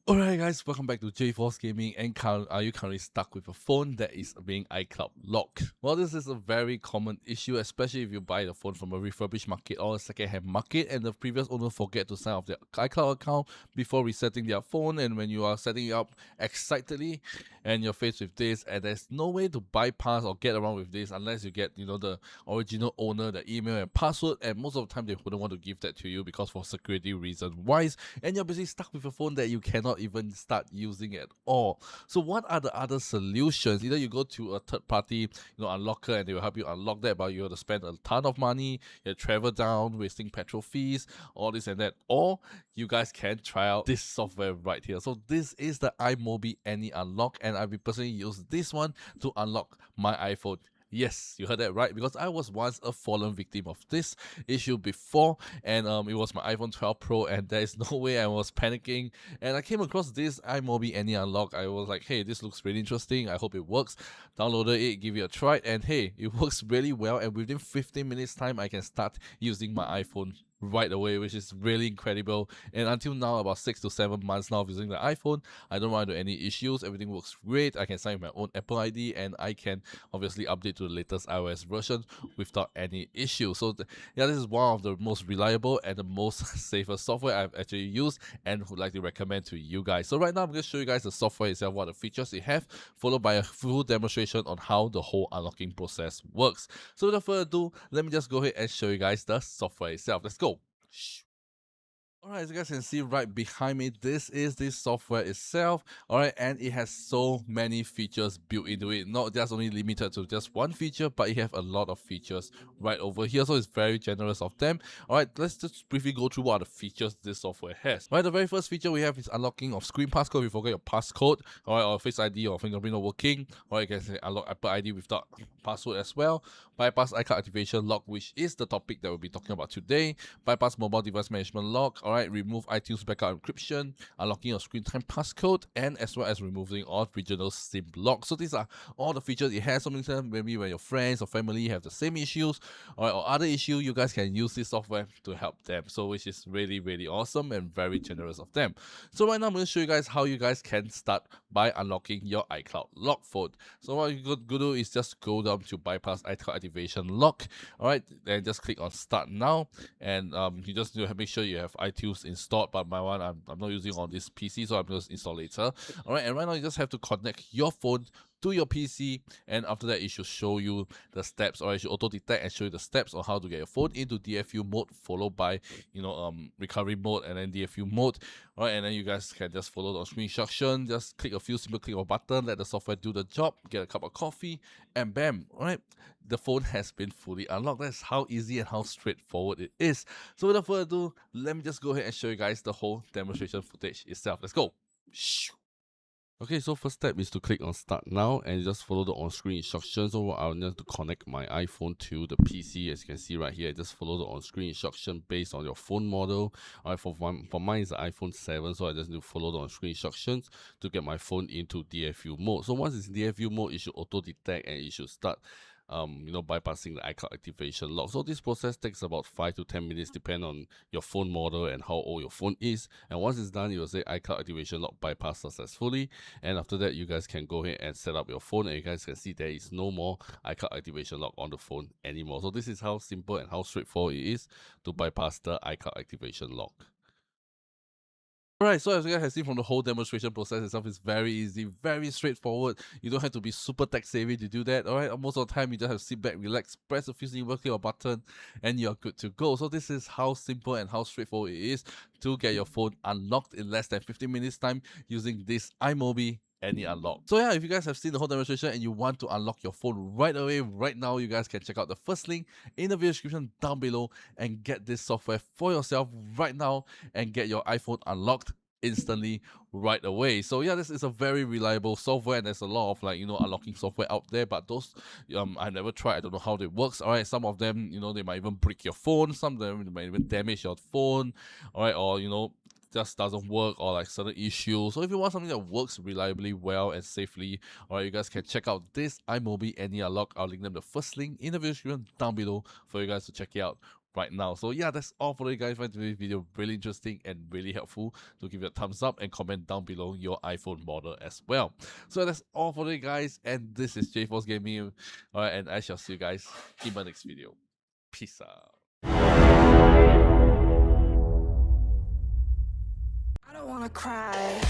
Alright guys, welcome back to J-Force Gaming. And are you currently stuck with a phone that is being iCloud locked? Well, this is a very common issue, especially if you buy the phone from a refurbished market or a second-hand market and the previous owner forget to sign off their iCloud account before resetting their phone, and when you are setting it up excitedly and you're faced with this, and there's no way to bypass or get around with this unless you get the original owner, the email and password, and most of the time they wouldn't want to give that to you because for security reasons wise, and you're basically stuck with a phone that you cannot even start using at all. So what are the other solutions? Either you go to a third party unlocker and they will help you unlock that, but you have to spend a ton of money, you travel down, wasting petrol fees, all this and that, or you guys can try out this software right here. So this is the iMobi AnyUnlock, and I've personally used this one to unlock my iPhone. Yes, you heard that right, because I was once a fallen victim of this issue before, and it was my iPhone 12 Pro, and there is no way I was panicking, and I came across this iMobi AnyUnlock. I was like, hey, this looks really interesting, I hope it works. Downloaded it, give it a try, and hey, it works really well, and within 15 minutes time, I can start using my iPhone right away, which is really incredible. And until now, about 6 to 7 months now of using the iPhone, I don't run into any issues. Everything works great. I can sign my own Apple ID, and I can obviously update to the latest iOS version without any issue. So yeah, this is one of the most reliable and the most safest software I've actually used and would like to recommend to you guys. So right now I'm going to show you guys the software itself, what the features it have, followed by a full demonstration on how the whole unlocking process works. So without further ado, let me just go ahead and show you guys the software itself. Let's go. Alright, as you guys can see right behind me, this is the software itself. Alright, and it has so many features built into it. Not just only limited to just one feature, but it have a lot of features right over here. So it's very generous of them. Alright, let's just briefly go through what are the features this software has. Right, the very first feature we have is unlocking of screen passcode. If you forget your passcode, alright, or Face ID or fingerprint not working, or you can say unlock Apple ID without password as well. Bypass iCloud activation lock, which is the topic that we'll be talking about today. Bypass mobile device management lock. Alright, remove iTunes backup encryption, unlocking your screen time passcode, and as well as removing all regional SIM lock. So these are all the features it has. Sometimes maybe when your friends or family have the same issues or other issue, you guys can use this software to help them. So which is really, really awesome and very generous of them. So right now I'm going to show you guys how you guys can start by unlocking your iCloud lock phone. So what you could do is just go down to bypass iCloud activation lock. Alright, then just click on start now, and you just need to make sure you have iTunes installed, but my one I'm not using on this PC, so I'm just install later. Alright, and right now you just have to connect your phone to your PC, and after that it should show you the steps, or it should auto detect and show you the steps on how to get your phone into DFU mode, followed by recovery mode and then DFU mode. Alright, and then you guys can just follow the on-screen instruction, just click a few simple click of a button, let the software do the job, get a cup of coffee, and bam, alright, the phone has been fully unlocked. That's how easy and how straightforward it is. So without further ado, let me just go ahead and show you guys the whole demonstration footage itself. Let's go. Okay, so first step is to click on start now and just follow the on-screen instructions. So I'll need to connect my iPhone to the PC. As you can see right here, just follow the on-screen instruction based on your phone model. Alright, for mine is the iPhone 7, so I just need to follow the on-screen instructions to get my phone into DFU mode. So once it's in DFU mode, it should auto detect and it should start bypassing the iCloud activation lock. So this process takes about 5 to 10 minutes depending on your phone model and how old your phone is. And once it's done, it will say iCloud activation lock bypassed successfully. And after that, you guys can go ahead and set up your phone, and you guys can see there is no more iCloud activation lock on the phone anymore. So this is how simple and how straightforward it is to bypass the iCloud activation lock. Alright, so as you guys have seen from the whole demonstration process itself, is very easy, very straightforward. You don't have to be super tech savvy to do that. Alright, most of the time you just have to sit back, relax, press a few simple click of a button, and you're good to go. So this is how simple and how straightforward it is to get your phone unlocked in less than 15 minutes time using this iMobi AnyUnlock. So yeah, if you guys have seen the whole demonstration and you want to unlock your phone right away, right now, you guys can check out the first link in the video description down below and get this software for yourself right now and get your iPhone unlocked instantly right away. So yeah, this is a very reliable software, and there's a lot of unlocking software out there, but those I've never tried. I don't know how it works. Alright, some of them they might even break your phone, some of them might even damage your phone, alright, or just doesn't work, or like certain issues. So if you want something that works reliably well and safely, alright, you guys can check out this iMobi AnyUnlock. I'll link them the first link in the video description down below for you guys to check it out right now. So yeah, that's all for you guys. Find today's video really interesting and really helpful. So give it a thumbs up and comment down below your iPhone model as well. So that's all for you guys, and this is 𝖩 Gaming. Alright, and I shall see you guys in my next video. Peace out. I don't wanna cry.